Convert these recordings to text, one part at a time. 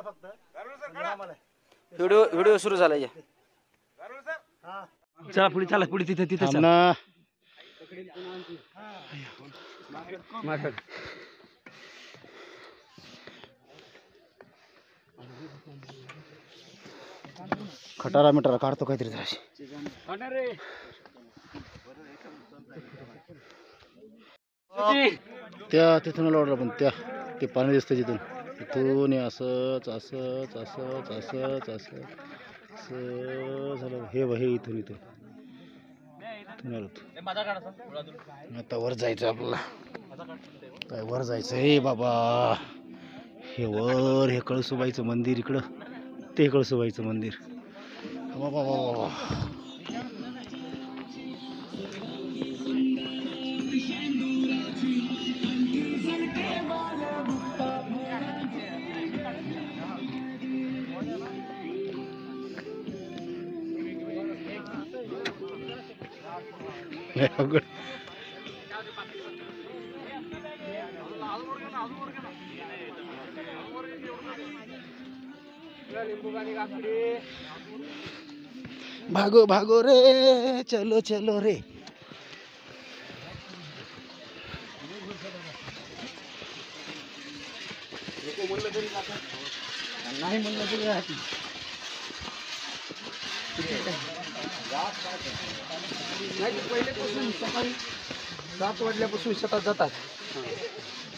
फक्त व्हिडिओ सुरू झाला या. चला पुढे चला पुढे तिथे तिथे खटारा मिटारा काढतो काहीतरी जराशी. त्या तिथून लावला पण त्या ते पाणी दिसतं तिथून तिथून असंच असंच असंच असंच असं असं झालं. हे बघ हे इथून इथून आता वर जायचं आपल्याला. काय वर जायचं हे बाबा. हे वर हे कळसुबाईचं मंदिर इकडं ते कळसुबाईचं मंदिर. बाबा बाबा अवघड. भागो भागो रे चलो चलो रे. नाही म्हणलं तरी राहते. पहिल्यापासून सकाळी 7 वाजल्यापासून शेतात जातात.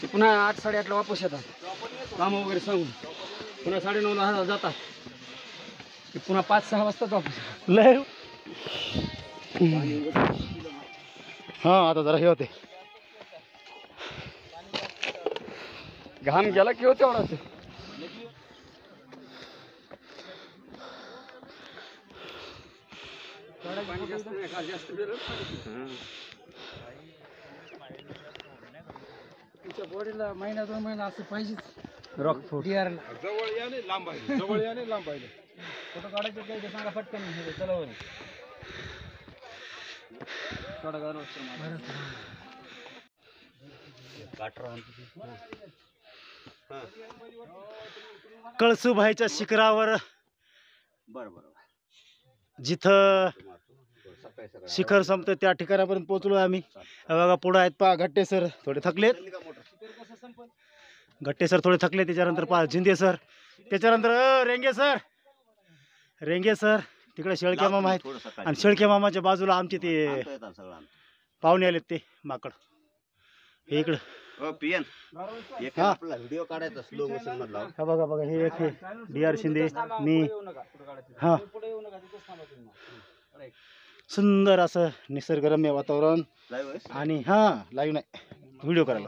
ते पुन्हा 8 साडेआठला वापस येतात कामं वगैरे सांगून. पुन्हा 9:30ला जातात. ते पुन्हा 5-6 वाजताच वापस. लय हा आता जरा हे होते. घाम गेला की होते एवढा. तुमच्या बॉडीला महिना 2 महिना असं पाहिजेच. रॉक फूड जवळ याने लांब आहे. जवळ याने लांब आहे. फोटो काढायचे काय ते सांगा पटकन. चला वर थोडा गाणं कळसुबाईच्या शिखरावर जिथं शिखर संपतं त्या ठिकाणापर्यंत पोहोचलो आम्ही. बघा पुढे आहेत पहा घट्टे सर थोडे थकलेत. घट्टे सर थोडे थकले. त्याच्यानंतर पहा जिंदे सर. त्याच्यानंतर रेंगे सर तिकडे शेळके मामा आहेत. आणि शेळके मामाच्या बाजूला आमचे ते पाहुणे आलेत ते माकड. हे इकडं व्हिडिओ काढायचा स्लो मोशन मधला. हा बघा बघा हे एक DR शिंदे मी. हा सुंदर असं निसर्गरम्य वातावरण. आणि हा लाईव्ह नाही व्हिडिओ करायला.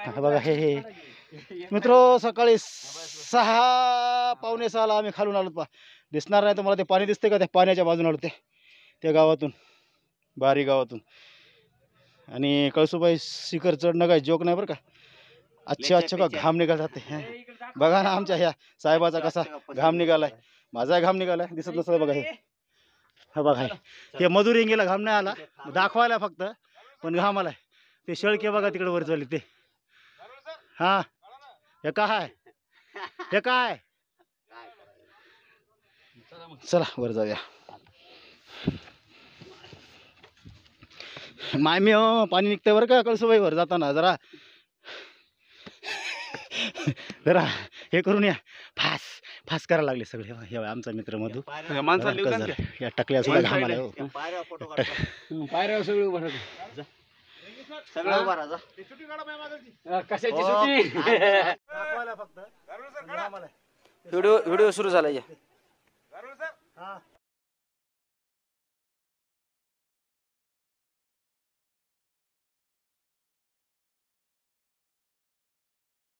हा बघा हे मित्र सकाळी 6 पावणे 6ला आम्ही खालून आलो. पा दिसणार नाही तर मला ते पाणी दिसते का त्या पाण्याच्या बाजून आलो त्या गावातून बारी गावातून. आणि कळसुबाई शिखर चढणं काय जोक नाही बरं का. अच्छा का घाम निघाला जाते. बघा ना आमच्या ह्या साहेबाचा कसा घाम निघालाय. माझा घाम निघालाय दिसत नसतं बघा हे. हा बघा हे मधुरिंगीला घाम नाही आला दाखवायला फक्त पण घाम आलाय. ते शेळके बघा तिकडे वर चालले ते. हा हे काय हे काय. चला वर जाऊया. मायमी हो पाणी निघतंय बरं का कळसुबाई वर जाताना. जरा जरा हे करून या. फास फास करायला लागले सगळे. हे आमचा मित्र मधू या टकल्या सुद्धा घामाला. पायऱ्यावर सगळे उभं राहतो. सगळं उभा राहा. कशाची सुट्टी. व्हिडिओ सुरू झाला या.